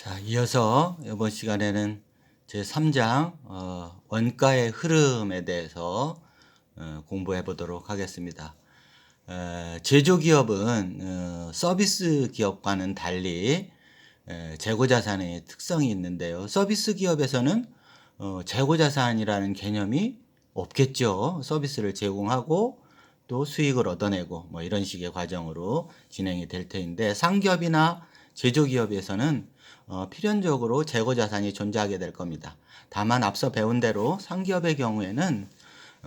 자, 이어서 이번 시간에는 제3장 원가의 흐름에 대해서 공부해 보도록 하겠습니다. 제조기업은 서비스 기업과는 달리 재고자산의 특성이 있는데요. 서비스 기업에서는 재고자산이라는 개념이 없겠죠. 서비스를 제공하고 또 수익을 얻어내고 뭐 이런 식의 과정으로 진행이 될 터인데, 상기업이나 제조기업에서는 필연적으로 재고자산이 존재하게 될 겁니다. 다만 앞서 배운 대로 상기업의 경우에는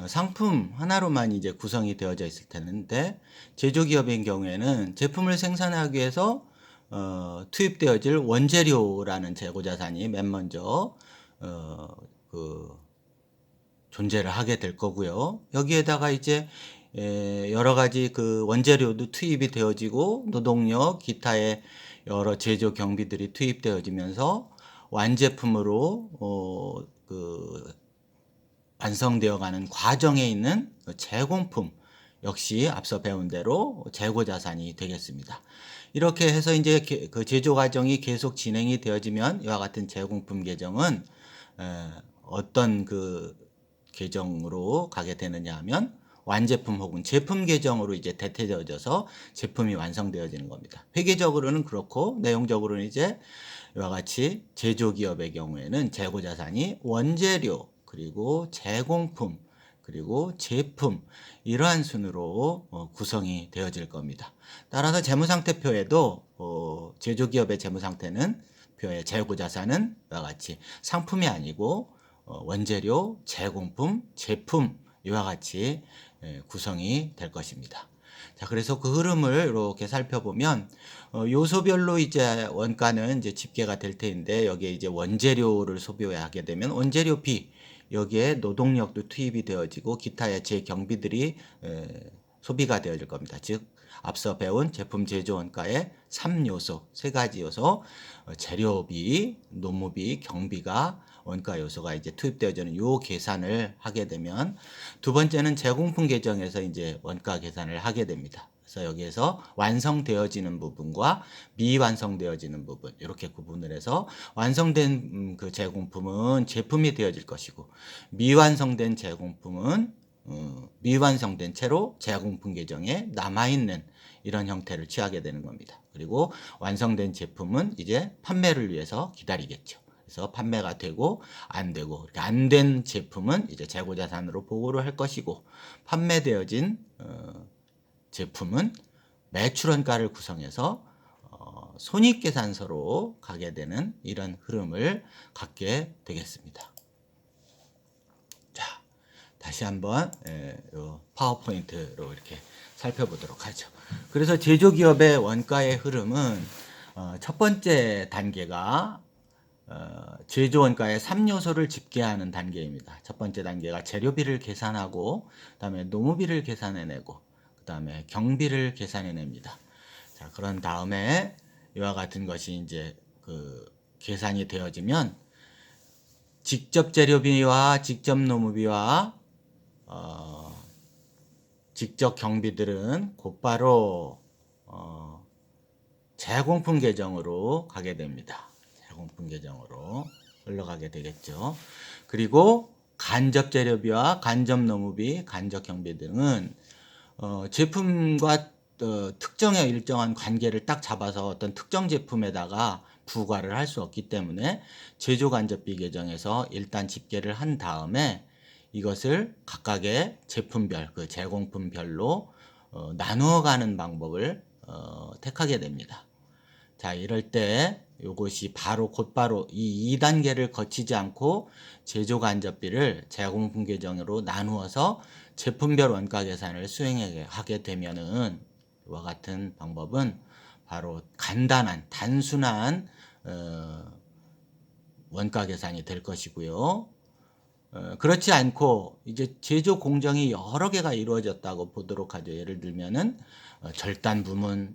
상품 하나로만 이제 구성이 되어져 있을 텐데, 제조기업인 경우에는 제품을 생산하기 위해서 투입되어질 원재료라는 재고자산이 맨 먼저 그 존재를 하게 될 거고요. 여기에다가 이제 여러 가지 그 원재료도 투입이 되어지고 노동력, 기타의 여러 제조 경비들이 투입되어지면서 완제품으로 완성되어가는 과정에 있는 제공품 역시 앞서 배운 대로 재고자산이 되겠습니다. 이렇게 해서 이제 그 제조 과정이 계속 진행이 되어지면 이와 같은 제공품 계정은 어떤 그 계정으로 가게 되느냐 하면 완제품 혹은 제품 계정으로 이제 대체되어져서 제품이 완성되어지는 겁니다. 회계적으로는 그렇고 내용적으로는 이제 이와 같이 제조기업의 경우에는 재고자산이 원재료 그리고 제공품 그리고 제품 이러한 순으로 구성이 되어질 겁니다. 따라서 재무상태표에도 제조기업의 재무상태는 표의 재고자산은 이와 같이 상품이 아니고 원재료, 제공품, 제품 이와 같이 구성이 될 것입니다. 자, 그래서 그 흐름을 이렇게 살펴보면 요소별로 이제 원가는 이제 집계가 될 텐데, 여기에 이제 원재료를 소비하게 되면 원재료비, 여기에 노동력도 투입이 되어지고 기타의 제경비들이 소비가 되어질 겁니다. 즉 앞서 배운 제품 제조 원가의 3요소, 3가지 요소, 재료비, 노무비, 경비가 원가 요소가 이제 투입되어지는 요 계산을 하게 되면, 두 번째는 제공품 계정에서 이제 원가 계산을 하게 됩니다. 그래서 여기에서 완성되어지는 부분과 미완성되어지는 부분 이렇게 구분을 해서, 완성된 그 제공품은 제품이 되어질 것이고, 미완성된 제공품은 미완성된 채로 제공품 계정에 남아있는 이런 형태를 취하게 되는 겁니다. 그리고 완성된 제품은 이제 판매를 위해서 기다리겠죠. 그래서 판매가 되고 안 되고, 안 된 제품은 이제 재고자산으로 보고를 할 것이고, 판매되어진 제품은 매출원가를 구성해서 손익계산서로 가게 되는 이런 흐름을 갖게 되겠습니다. 자, 다시 한번 파워포인트로 이렇게 살펴보도록 하죠. 그래서 제조기업의 원가의 흐름은 첫 번째 단계가 제조 원가의 3요소를 집계하는 단계입니다. 첫 번째 단계가 재료비를 계산하고, 그 다음에 노무비를 계산해내고, 그 다음에 경비를 계산해냅니다. 자, 그런 다음에 이와 같은 것이 이제 그 계산이 되어지면 직접 재료비와 직접 노무비와 직접 경비들은 곧바로 제공품 계정으로 가게 됩니다. 제공품 계정으로 흘러가게 되겠죠. 그리고 간접 재료비와 간접 노무비, 간접 경비 등은 제품과 특정의 일정한 관계를 딱 잡아서 어떤 특정 제품에다가 부과를 할 수 없기 때문에 제조간접비 계정에서 일단 집계를 한 다음에 이것을 각각의 제품별, 그 제공품별로 나누어 가는 방법을 택하게 됩니다. 자, 이럴 때 이것이 곧바로 이 2단계를 거치지 않고 제조간접비를 제공품 계정으로 나누어서 제품별 원가 계산을 수행하게 되면은, 이와 같은 방법은 바로 간단한 단순한 원가 계산이 될 것이고요. 그렇지 않고 이제 제조 공정이 여러 개가 이루어졌다고 보도록 하죠. 예를 들면은 절단 부문,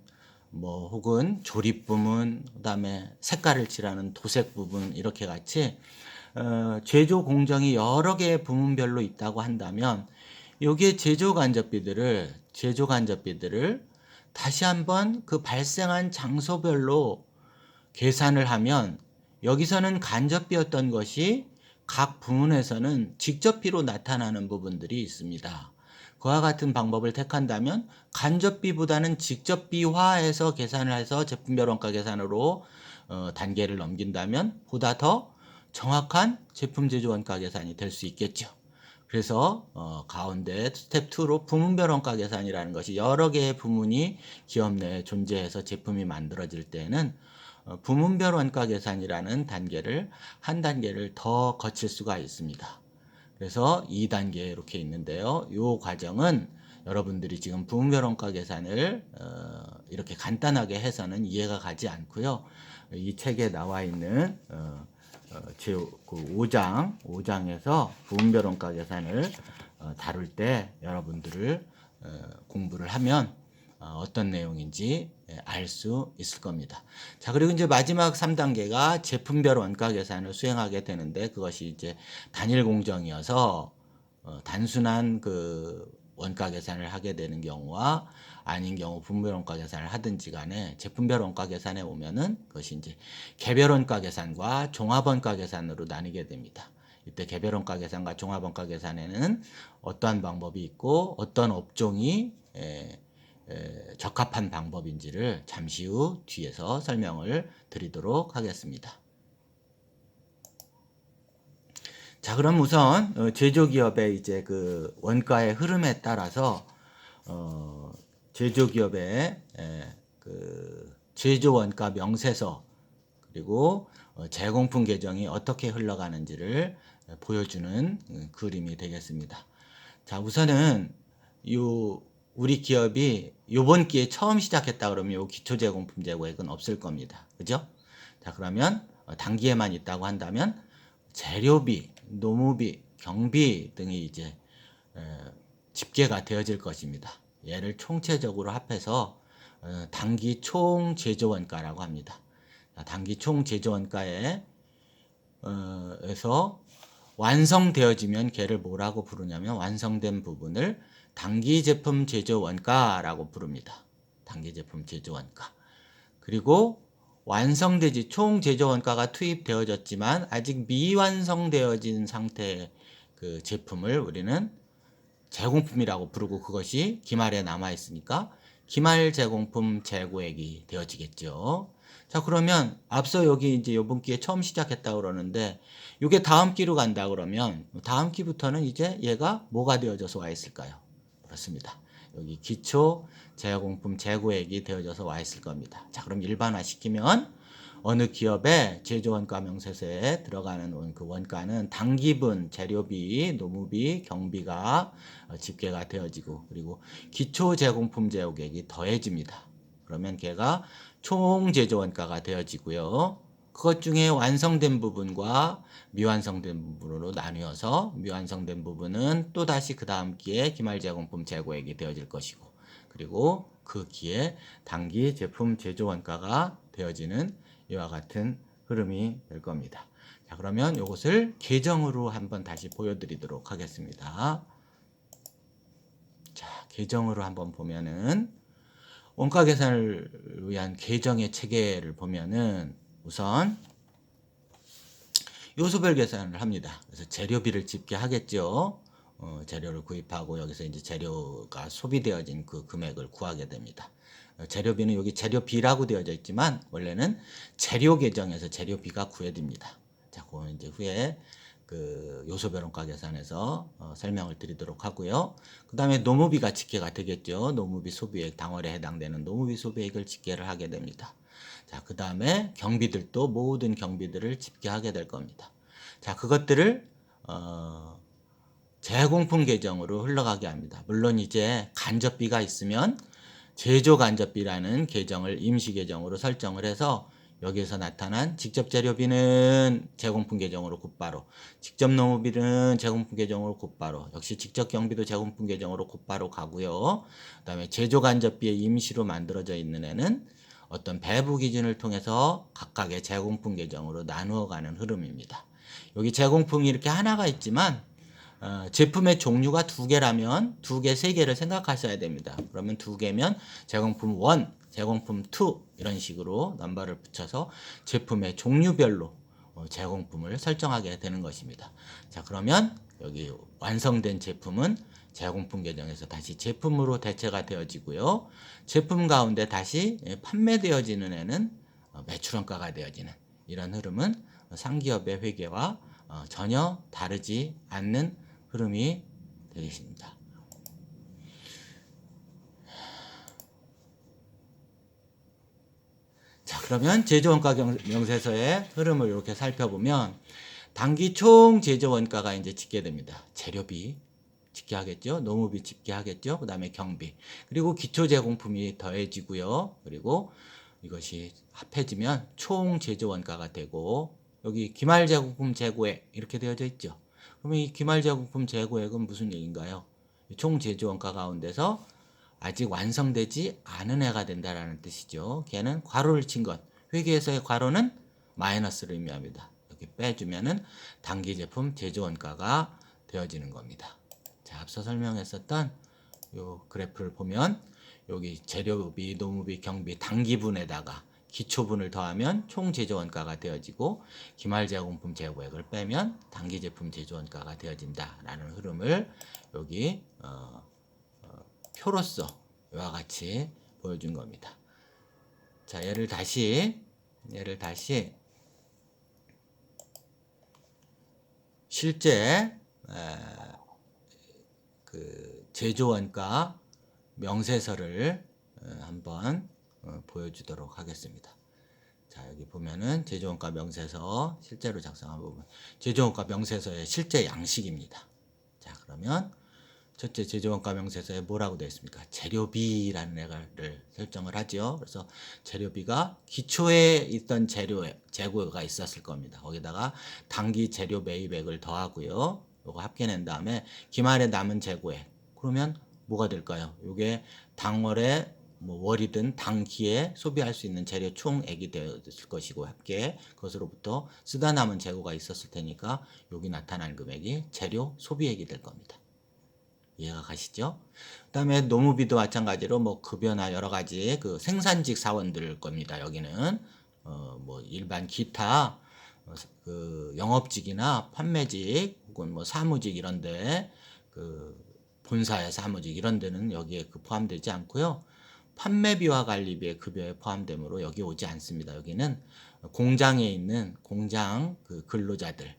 뭐 혹은 조립 부문, 그다음에 색깔을 칠하는 도색 부분, 이렇게 같이 제조 공정이 여러 개의 부문별로 있다고 한다면, 여기에 제조 간접비들을 다시 한번 그 발생한 장소별로 계산을 하면 여기서는 간접비였던 것이 각 부문에서는 직접비로 나타나는 부분들이 있습니다. 그와 같은 방법을 택한다면 간접비보다는 직접비화해서 계산을 해서 제품별 원가 계산으로 단계를 넘긴다면 보다 더 정확한 제품 제조 원가 계산이 될 수 있겠죠. 그래서 가운데 스텝 2로 부문별 원가 계산이라는 것이 여러 개의 부문이 기업 내에 존재해서 제품이 만들어질 때에는 부문별 원가 계산이라는 단계를 한 단계를 더 거칠 수가 있습니다. 그래서 2단계 이렇게 있는데요. 이 과정은 여러분들이 지금 부문별 원가 계산을 이렇게 간단하게 해서는 이해가 가지 않고요. 이 책에 나와 있는 제 5장에서 부문별 원가 계산을 다룰 때 여러분들을 공부를 하면 어떤 내용인지 알 수 있을 겁니다. 자, 그리고 이제 마지막 3단계가 제품별 원가 계산을 수행하게 되는데 그것이 이제 단일 공정이어서 단순한 그 원가 계산을 하게 되는 경우와 아닌 경우 분별 원가 계산을 하든지 간에 제품별 원가 계산에 오면은 그것이 이제 개별 원가 계산과 종합 원가 계산으로 나뉘게 됩니다. 이때 개별 원가 계산과 종합 원가 계산에는 어떠한 방법이 있고 어떤 업종이 적합한 방법인지를 잠시 후 뒤에서 설명을 드리도록 하겠습니다. 자, 그럼 우선 제조기업의 이제 그 원가의 흐름에 따라서 제조기업의 그 제조원가 명세서 그리고 제공품 계정이 어떻게 흘러가는지를 보여주는 그림이 되겠습니다. 자, 우선은 우리 기업이 요번 기회에 처음 시작했다 그러면 요 기초제공품 재고액은 없을 겁니다. 그죠? 자, 그러면 단기에만 있다고 한다면 재료비, 노무비, 경비 등이 이제 집계가 되어질 것입니다. 얘를 총체적으로 합해서 단기 총 제조원가라고 합니다. 단기 총 제조원가에 에서 완성되어지면 걔를 뭐라고 부르냐면 완성된 부분을 단기 제품 제조 원가라고 부릅니다. 단기 제품 제조 원가. 그리고 완성되지 총 제조 원가가 투입되어졌지만 아직 미완성되어진 상태의 그 제품을 우리는 제공품이라고 부르고 그것이 기말에 남아 있으니까 기말 제공품 재고액이 되어지겠죠. 자, 그러면 앞서 여기 이제 요번 기에 처음 시작했다 그러는데 이게 다음 기로 간다 그러면 다음 기부터는 이제 얘가 뭐가 되어져서 와 있을까요? 그렇습니다. 여기 기초 제공품 재고액이 되어져서 와 있을 겁니다. 자, 그럼 일반화 시키면 어느 기업의 제조원가 명세서에 들어가는 그 원가는 단기분, 재료비, 노무비, 경비가 집계가 되어지고 그리고 기초 제공품 재고액이 더해집니다. 그러면 걔가 총 제조원가가 되어지고요. 그것 중에 완성된 부분과 미완성된 부분으로 나뉘어서 미완성된 부분은 또다시 그 다음 기에 기말제공품 재고액이 되어질 것이고 그리고 그 기에 단기 제품 제조원가가 되어지는 이와 같은 흐름이 될 겁니다. 자, 그러면 이것을 계정으로 한번 다시 보여드리도록 하겠습니다. 자, 계정으로 한번 보면은 원가 계산을 위한 계정의 체계를 보면은 우선 요소별 계산을 합니다. 그래서 재료비를 집계하겠죠. 재료를 구입하고 여기서 이제 재료가 소비되어진 그 금액을 구하게 됩니다. 재료비는 여기 재료비라고 되어져 있지만 원래는 재료 계정에서 재료비가 구해집니다. 자, 그건 이제 후에 그 요소별 원가 계산에서 설명을 드리도록 하고요. 그 다음에 노무비가 집계가 되겠죠. 노무비 소비액, 당월에 해당되는 노무비 소비액을 집계를 하게 됩니다. 자, 그 다음에 경비들도 모든 경비들을 집계하게 될 겁니다. 자, 그것들을 제공품 계정으로 흘러가게 합니다. 물론 이제 간접비가 있으면 제조 간접비라는 계정을 임시 계정으로 설정을 해서 여기에서 나타난 직접 재료비는 제공품 계정으로 곧바로, 직접 노무비는 제공품 계정으로 곧바로, 역시 직접 경비도 제공품 계정으로 곧바로 가고요. 그다음에 제조 간접비에 임시로 만들어져 있는 애는 어떤 배부 기준을 통해서 각각의 제공품 계정으로 나누어 가는 흐름입니다. 여기 제공품이 이렇게 하나가 있지만 제품의 종류가 두 개라면 두 개, 세 개를 생각하셔야 됩니다. 그러면 두 개면 제공품 1, 제공품 2 이런 식으로 넘버를 붙여서 제품의 종류별로 제공품을 설정하게 되는 것입니다. 자, 그러면 여기 완성된 제품은 제공품 계정에서 다시 제품으로 대체가 되어지고요. 제품 가운데 다시 판매되어지는 애는 매출원가가 되어지는 이런 흐름은 상기업의 회계와 전혀 다르지 않는 흐름이 되겠습니다. 자, 그러면 제조원가 명세서의 흐름을 이렇게 살펴보면 당기 총 제조원가가 이제 집계 됩니다. 재료비 집계하겠죠. 노무비 집계하겠죠. 그 다음에 경비. 그리고 기초제공품이 더해지고요. 그리고 이것이 합해지면 총 제조원가가 되고 여기 기말제공품 재고액 이렇게 되어져 있죠. 그러면 이 기말제공품 재고액은 무슨 얘기인가요? 총 제조원가 가운데서 아직 완성되지 않은 애가 된다라는 뜻이죠. 걔는 괄호를 친 것. 회계에서의 괄호는 마이너스를 의미합니다. 이렇게 빼주면은 당기 제품 제조원가가 되어지는 겁니다. 자, 앞서 설명했었던 요 그래프를 보면 여기 재료비, 노무비, 경비, 당기분에다가 기초분을 더하면 총 제조원가가 되어지고 기말제공품 재고액을 빼면 당기 제품 제조원가가 되어진다라는 흐름을 여기 표로서 이와 같이 보여준 겁니다. 자, 얘를 다시 실제 그 제조원가 명세서를 한번 보여주도록 하겠습니다. 자, 여기 보면은 제조원가 명세서 실제로 작성한 부분, 제조원가 명세서의 실제 양식입니다. 자, 그러면 첫째 제조원가 명세서에 뭐라고 되어 있습니까? 재료비라는 애를 설정을 하죠. 그래서 재료비가 기초에 있던 재고가 있었을 겁니다. 거기다가 당기 재료 매입액을 더하고요. 요거 합계낸 다음에 기말에 남은 재고액. 그러면 뭐가 될까요? 요게 당월에 뭐 월이든 당기에 소비할 수 있는 재료 총액이 되었을 것이고 합계 그것으로부터 쓰다 남은 재고가 있었을 테니까 여기 나타난 금액이 재료 소비액이 될 겁니다. 이해가 가시죠? 그다음에 노무비도 마찬가지로 뭐 급여나 여러 가지 그 생산직 사원들 겁니다. 여기는 뭐 일반 기타 그 영업직이나 판매직 혹은 뭐 사무직 이런데 그 본사의 사무직 이런 데는 여기에 그 포함되지 않고요. 판매비와 관리비의 급여에 포함되므로 여기 오지 않습니다. 여기는 공장에 있는 공장 그 근로자들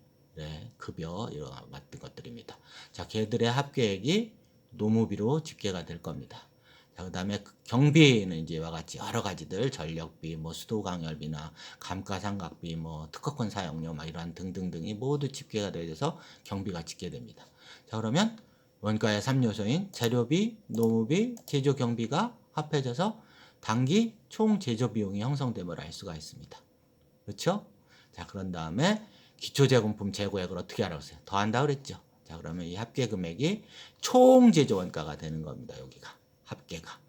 급여 이런 같은 것들입니다. 자, 걔들의 합계액이 노무비로 집계가 될 겁니다. 자, 그다음에 경비는 이제 이와 같이 여러 가지들 전력비, 뭐 수도강열비나 감가상각비, 뭐 특허권 사용료, 막 이러한 등등등이 모두 집계가 되어서 경비가 집계됩니다. 자, 그러면 원가의 3요소인 재료비, 노무비, 제조 경비가 합해져서 당기 총 제조 비용이 형성됨을 알 수가 있습니다. 그렇죠? 자, 그런 다음에 기초제공품 재고액을 어떻게 알았어요? 더한다 그랬죠. 자, 그러면 이 합계 금액이 총 제조 원가가 되는 겁니다. 여기가 합계가.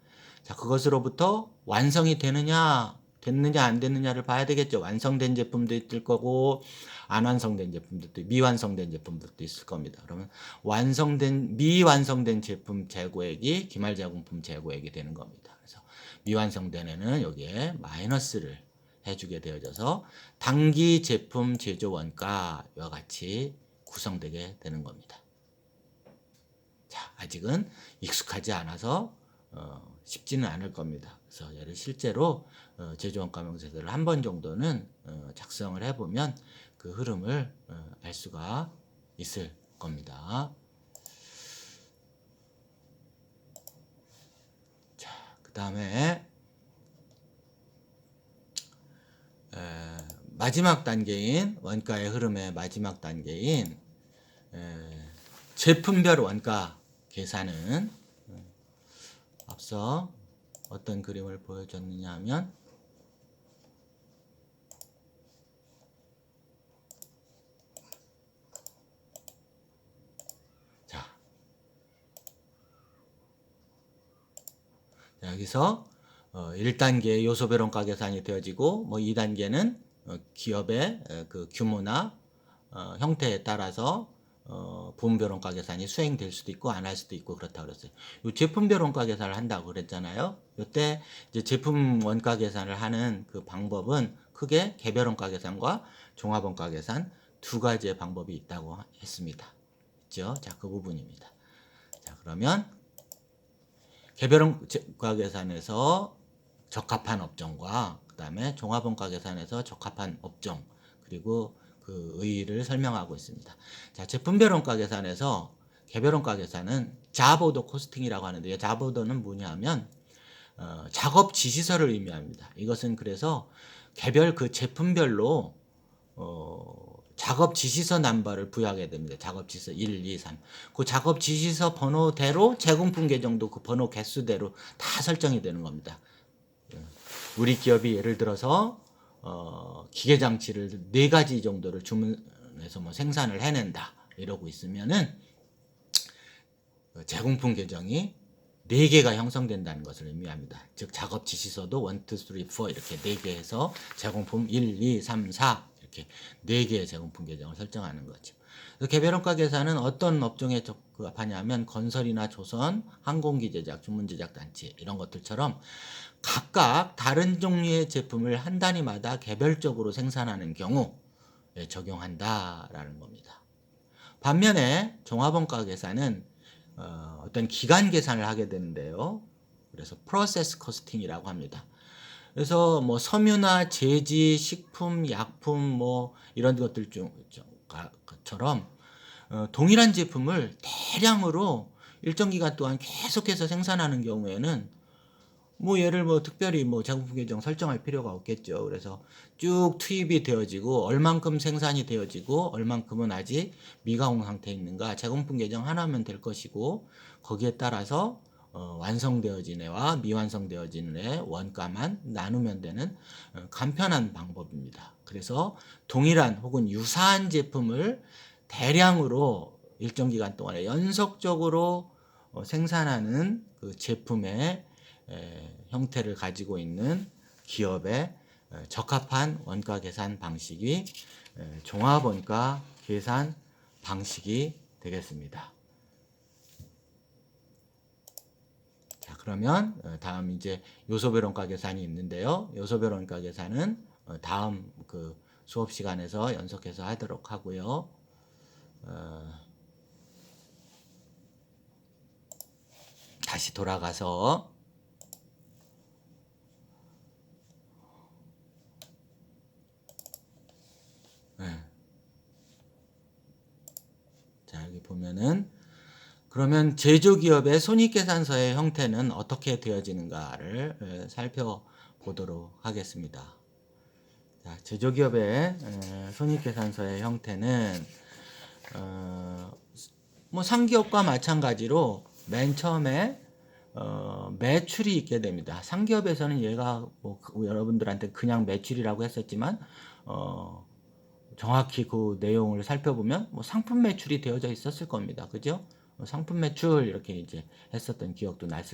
자, 그것으로부터 완성이 됐느냐 안 됐느냐를 봐야 되겠죠. 완성된 제품도 있을 거고 안 완성된 제품들도 미완성된 제품들도 있을 겁니다. 그러면 미완성된 제품 재고액이 기말제공품 재고액이 되는 겁니다. 그래서 미완성된 애는 여기에 마이너스를 해주게 되어져서 당기 제품 제조 원가와 같이 구성되게 되는 겁니다. 자, 아직은 익숙하지 않아서 쉽지는 않을 겁니다. 그래서 얘를 실제로 제조원가 명세서를 한 번 정도는 작성을 해보면 그 흐름을 알 수가 있을 겁니다. 자, 그 다음에 마지막 단계인 원가의 흐름의 마지막 단계인 제품별 원가 계산은 앞서 어떤 그림을 보여줬느냐 하면 자, 여기서 1단계 요소별 원가 계산이 되어지고 뭐 2단계는 기업의 그 규모나 형태에 따라서 부문별 원가 계산이 수행될 수도 있고 안 할 수도 있고 그렇다고 그랬어요. 요 제품별 원가 계산을 한다고 그랬잖아요. 이때 이제 제품 원가 계산을 하는 그 방법은 크게 개별원가 계산과 종합원가 계산 두 가지의 방법이 있다고 했습니다. 있죠? 자, 그 부분입니다. 자, 그러면 개별원가 계산에서 적합한 업종과 그다음에 종합원가 계산에서 적합한 업종 그리고 그 의의를 설명하고 있습니다. 자, 제품별 원가 계산에서 개별 원가 계산은 잡 오더 코스팅이라고 하는데요. 잡 오더는 뭐냐면 작업 지시서를 의미합니다. 이것은 그래서 개별 그 제품별로 작업 지시서 넘버를 부여하게 됩니다. 작업 지시서 1, 2, 3. 그 작업 지시서 번호대로 제공품 계정도 그 번호 개수대로 다 설정이 되는 겁니다. 우리 기업이 예를 들어서 기계 장치를 4가지 정도를 주문해서 뭐 생산을 해낸다 이러고 있으면은 제공품 계정이 4개가 형성된다는 것을 의미합니다. 즉 작업 지시서도 1, 2, 3, 4 이렇게 4개 해서 제공품 1, 2, 3, 4 이렇게 4개의 제공품 계정을 설정하는 거죠. 개별원가 계산은 어떤 업종에 적합하냐면 건설이나 조선, 항공기 제작, 주문 제작 단체 이런 것들처럼 각각 다른 종류의 제품을 한 단위마다 개별적으로 생산하는 경우에 적용한다라는 겁니다. 반면에 종합원가 계산은 어떤 기간 계산을 하게 되는데요. 그래서 프로세스 코스팅이라고 합니다. 그래서 뭐 섬유나 제지, 식품, 약품 뭐 이런 것들 중처럼 동일한 제품을 대량으로 일정 기간 동안 계속해서 생산하는 경우에는 뭐 얘를 뭐 특별히 뭐 제공품 계정 설정할 필요가 없겠죠. 그래서 쭉 투입이 되어지고 얼만큼 생산이 되어지고 얼만큼은 아직 미가공 상태에 있는가 제공품 계정 하나면 될 것이고 거기에 따라서 완성되어진 애와 미완성되어진 애 원가만 나누면 되는 간편한 방법입니다. 그래서 동일한 혹은 유사한 제품을 대량으로 일정 기간 동안에 연속적으로 생산하는 그 제품의 형태를 가지고 있는 기업의 적합한 원가 계산 방식이 종합원가 계산 방식이 되겠습니다. 자, 그러면 다음 이제 요소별 원가 계산이 있는데요. 요소별 원가 계산은 다음 그 수업 시간에서 연속해서 하도록 하고요. 다시 돌아가서 자, 여기 보면은 그러면 제조기업의 손익계산서의 형태는 어떻게 되어지는가를 살펴보도록 하겠습니다. 자, 제조기업의 손익계산서의 형태는 뭐 상기업과 마찬가지로 맨 처음에 매출이 있게 됩니다. 상기업에서는 얘가 뭐 여러분들한테 그냥 매출이라고 했었지만 정확히 그 내용을 살펴보면 뭐 상품 매출이 되어져 있었을 겁니다. 그죠? 상품 매출 이렇게 이제 했었던 기억도 날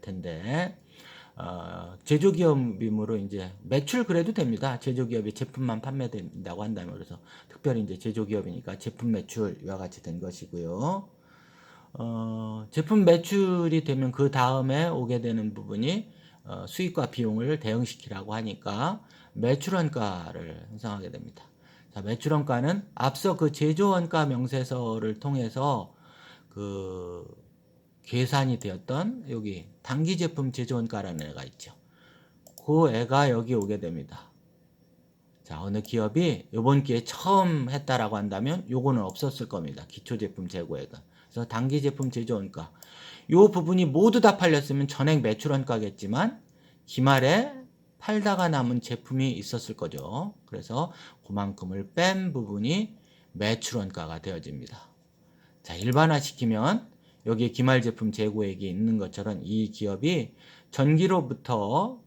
텐데 제조기업이므로 이제 매출 그래도 됩니다. 제조기업이 제품만 판매된다고 한다면 그래서 특별히 이제 제조기업이니까 제품 매출 이와 같이 된 것이고요. 제품 매출이 되면 그 다음에 오게 되는 부분이 수익과 비용을 대응시키라고 하니까 매출원가를 형성하게 됩니다. 자, 매출원가는 앞서 그 제조원가 명세서를 통해서 그 계산이 되었던 여기 단기 제품 제조원가라는 애가 있죠. 그 애가 여기 오게 됩니다. 자, 어느 기업이 이번 기회에 처음 했다라고 한다면 요거는 없었을 겁니다. 기초제품 재고액은. 그래서 단기 제품 제조원가. 요 부분이 모두 다 팔렸으면 전액 매출원가겠지만 기말에 팔다가 남은 제품이 있었을 거죠. 그래서 그만큼을 뺀 부분이 매출원가가 되어집니다. 자, 일반화시키면 여기에 기말 제품 재고액이 있는 것처럼 이 기업이 전기로부터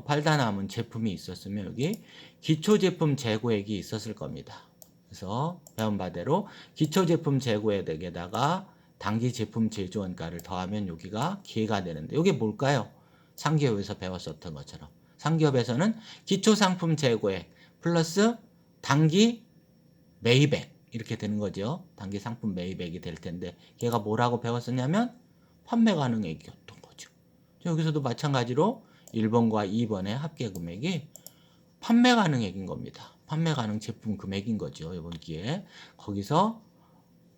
팔다 남은 제품이 있었으면 여기 기초제품 재고액이 있었을 겁니다. 그래서 배운 바대로 기초제품 재고액에다가 단기 제품 제조원가를 더하면 여기가 기회가 되는데 이게 뭘까요? 상기업에서 배웠었던 것처럼 상기업에서는 기초상품 재고액 플러스 단기 매입액 이렇게 되는 거죠. 단기 상품 매입액이 될 텐데 걔가 뭐라고 배웠었냐면 판매 가능액이었던 거죠. 여기서도 마찬가지로 1번과 2번의 합계 금액이 판매 가능액인 겁니다. 판매 가능 제품 금액인 거죠. 이번 기회에. 거기서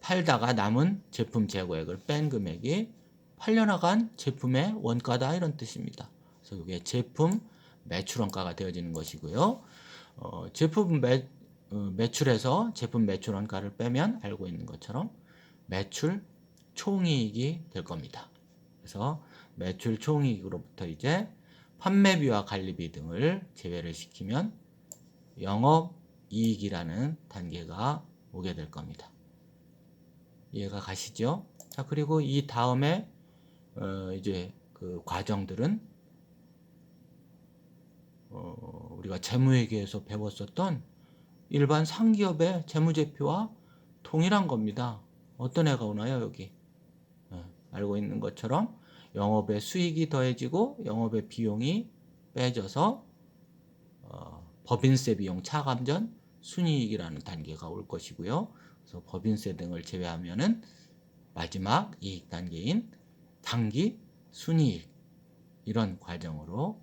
팔다가 남은 제품 재고액을 뺀 금액이 팔려나간 제품의 원가다 이런 뜻입니다. 그래서 이게 제품 매출원가가 되어지는 것이고요. 제품 매출에서 제품 매출원가를 빼면 알고 있는 것처럼 매출 총이익이 될 겁니다. 그래서 매출 총이익으로부터 이제 판매비와 관리비 등을 제외를 시키면 영업이익이라는 단계가 오게 될 겁니다. 이해가 가시죠? 자, 그리고 이 다음에 이제 그 과정들은 우리가 재무회계에서 배웠었던 일반 상기업의 재무제표와 동일한 겁니다. 어떤 애가 오나요, 여기? 알고 있는 것처럼 영업의 수익이 더해지고 영업의 비용이 빼져서 법인세 비용 차감전 순이익이라는 단계가 올 것이고요. 그래서 법인세 등을 제외하면은 마지막 이익 단계인 당기 순이익 이런 과정으로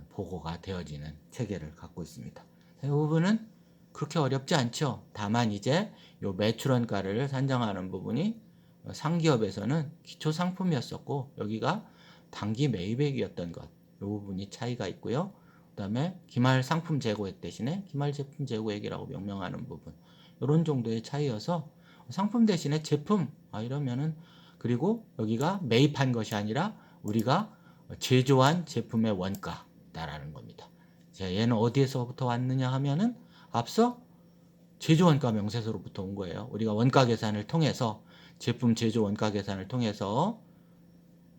보고가 되어지는 체계를 갖고 있습니다. 이 부분은 그렇게 어렵지 않죠. 다만 이제 요 매출원가를 산정하는 부분이 상기업에서는 기초 상품이었었고 여기가 단기 매입액이었던 것. 이 부분이 차이가 있고요. 그다음에 기말 상품 재고액 대신에 기말 제품 재고액이라고 명명하는 부분. 이런 정도의 차이여서 상품 대신에 제품 이러면은 그리고 여기가 매입한 것이 아니라 우리가 제조한 제품의 원가다라는 겁니다. 자, 얘는 어디에서부터 왔느냐 하면은 앞서 제조원가 명세서로부터 온 거예요. 우리가 원가 계산을 통해서 제품 제조 원가 계산을 통해서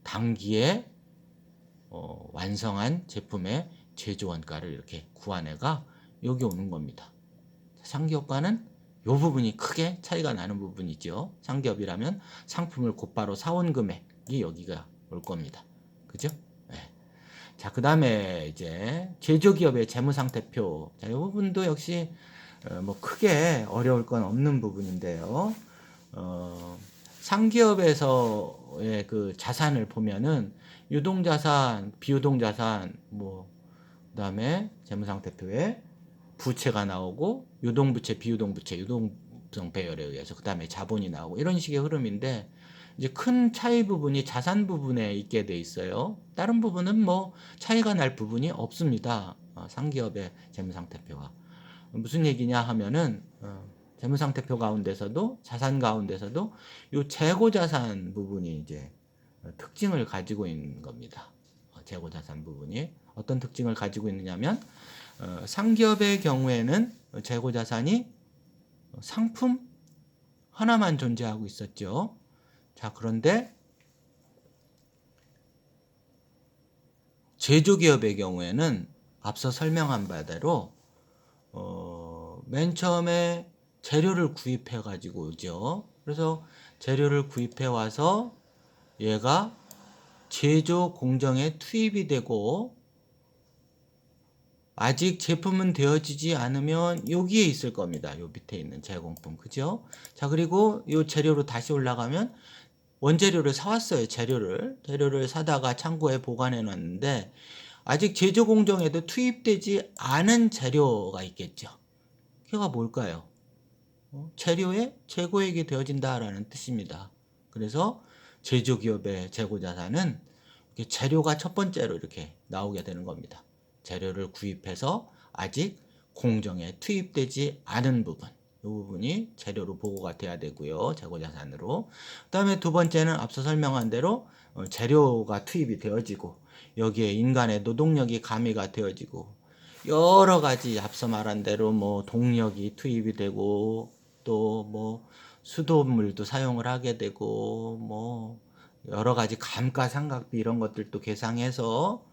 당기에 완성한 제품의 제조 원가를 이렇게 구한 애가 여기 오는 겁니다. 상기업과는 이 부분이 크게 차이가 나는 부분이죠. 상기업이라면 상품을 곧바로 사온 금액이 여기가 올 겁니다. 그죠? 네. 자, 그 다음에 이제 제조기업의 재무상태표. 자, 이 부분도 역시 뭐 크게 어려울 건 없는 부분인데요. 상기업에서의 그 자산을 보면은 유동자산, 비유동자산, 뭐 그다음에 재무상태표에 부채가 나오고 유동부채, 비유동부채, 유동성 배열에 의해서 그다음에 자본이 나오고 이런 식의 흐름인데 이제 큰 차이 부분이 자산 부분에 있게 돼 있어요. 다른 부분은 뭐 차이가 날 부분이 없습니다. 상기업의 재무상태표가 무슨 얘기냐 하면은 재무상태표 가운데서도 자산 가운데서도 이 재고자산 부분이 이제 특징을 가지고 있는 겁니다. 재고자산 부분이 어떤 특징을 가지고 있느냐면 상기업의 경우에는 재고자산이 상품 하나만 존재하고 있었죠. 자, 그런데 제조기업의 경우에는 앞서 설명한 바대로 맨 처음에 재료를 구입해 가지고 오죠. 그래서 재료를 구입해 와서 얘가 제조 공정에 투입이 되고 아직 제품은 되어지지 않으면 여기에 있을 겁니다. 요 밑에 있는 제공품. 그죠? 자, 그리고 요 재료로 다시 올라가면 원재료를 사왔어요. 재료를 사다가 창고에 보관해 놨는데 아직 제조 공정에도 투입되지 않은 재료가 있겠죠. 그게 뭘까요? 재료의 재고액이 되어진다라는 뜻입니다. 그래서 제조기업의 재고자산은 재료가 첫 번째로 이렇게 나오게 되는 겁니다. 재료를 구입해서 아직 공정에 투입되지 않은 부분, 이 부분이 재료로 보고가 돼야 되고요. 재고자산으로. 그 다음에 두 번째는 앞서 설명한 대로 재료가 투입이 되어지고 여기에 인간의 노동력이 가미가 되어지고 여러 가지 앞서 말한 대로 뭐 동력이 투입이 되고 또 뭐 수돗물도 사용을 하게 되고 뭐 여러 가지 감가상각비 이런 것들도 계상해서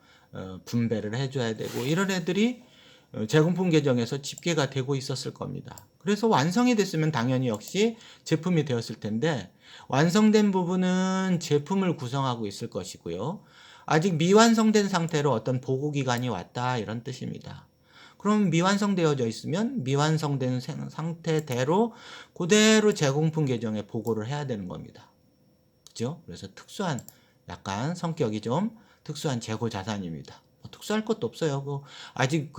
분배를 해줘야 되고 이런 애들이 재공품 계정에서 집계가 되고 있었을 겁니다. 그래서 완성이 됐으면 당연히 역시 제품이 되었을 텐데 완성된 부분은 제품을 구성하고 있을 것이고요. 아직 미완성된 상태로 어떤 보고 기간이 왔다 이런 뜻입니다. 그럼 미완성되어져 있으면 미완성된 상태대로 그대로 재공품 계정에 보고를 해야 되는 겁니다. 그죠? 그래서 특수한 약간 성격이 좀 특수한 재고 자산입니다. 특수할 것도 없어요. 아직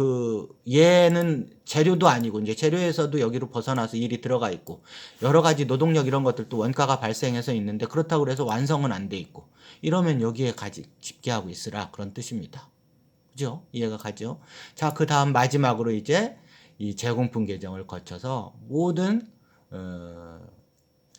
얘는 재료도 아니고 이제 재료에서도 여기로 벗어나서 일이 들어가 있고 여러 가지 노동력 이런 것들도 원가가 발생해서 있는데 그렇다고 해서 완성은 안 돼 있고 이러면 여기에 가지 집계하고 있으라 그런 뜻입니다. 그죠? 이해가 가죠? 자, 그 다음 마지막으로 이제 이 재공품 계정을 거쳐서 모든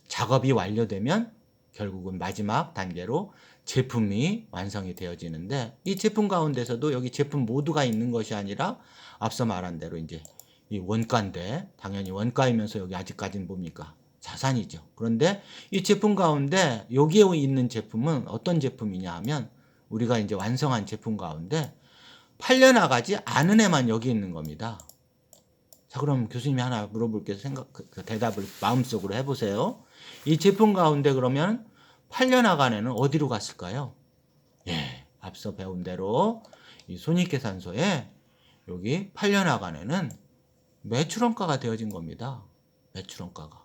작업이 완료되면 결국은 마지막 단계로 제품이 완성이 되어지는데 이 제품 가운데서도 여기 제품 모두가 있는 것이 아니라 앞서 말한 대로 이제 이 원가인데 당연히 원가이면서 여기 아직까지는 뭡니까? 자산이죠. 그런데 이 제품 가운데 여기에 있는 제품은 어떤 제품이냐 하면 우리가 이제 완성한 제품 가운데 팔려나가지 않은 애만 여기 있는 겁니다. 자, 그럼 교수님이 하나 물어볼게요. 그 대답을 마음속으로 해보세요. 이 제품 가운데 그러면 팔려나간 애는 어디로 갔을까요? 예, 앞서 배운 대로 이 손익계산서에 여기 팔려나간 애는 매출원가가 되어진 겁니다. 매출원가가.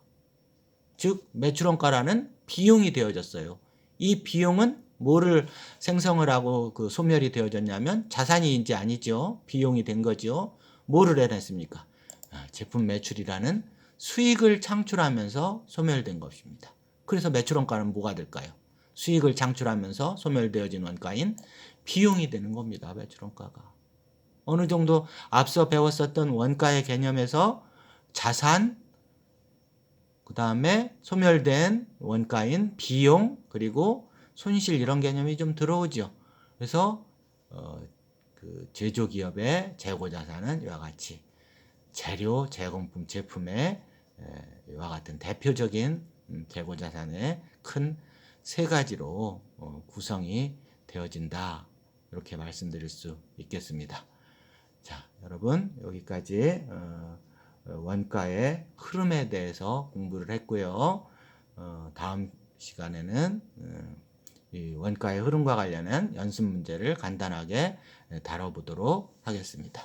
즉, 매출원가라는 비용이 되어졌어요. 이 비용은 뭐를 생성을 하고 소멸이 되어졌냐면 자산이인지 아니죠. 비용이 된 거죠. 뭐를 해냈습니까? 제품 매출이라는 수익을 창출하면서 소멸된 것입니다. 그래서 매출원가는 뭐가 될까요? 수익을 창출하면서 소멸되어진 원가인 비용이 되는 겁니다. 매출원가가. 어느 정도 앞서 배웠었던 원가의 개념에서 자산, 그 다음에 소멸된 원가인 비용, 그리고 손실 이런 개념이 좀 들어오죠. 그래서 제조기업의 재고자산은 이와 같이 재료, 제공품, 제품의 이와 같은 대표적인 재고자산의 큰 세 가지로 구성이 되어진다. 이렇게 말씀드릴 수 있겠습니다. 자, 여러분 여기까지 원가의 흐름에 대해서 공부를 했고요. 다음 시간에는 이 원가의 흐름과 관련한 연습 문제를 간단하게 다뤄보도록 하겠습니다.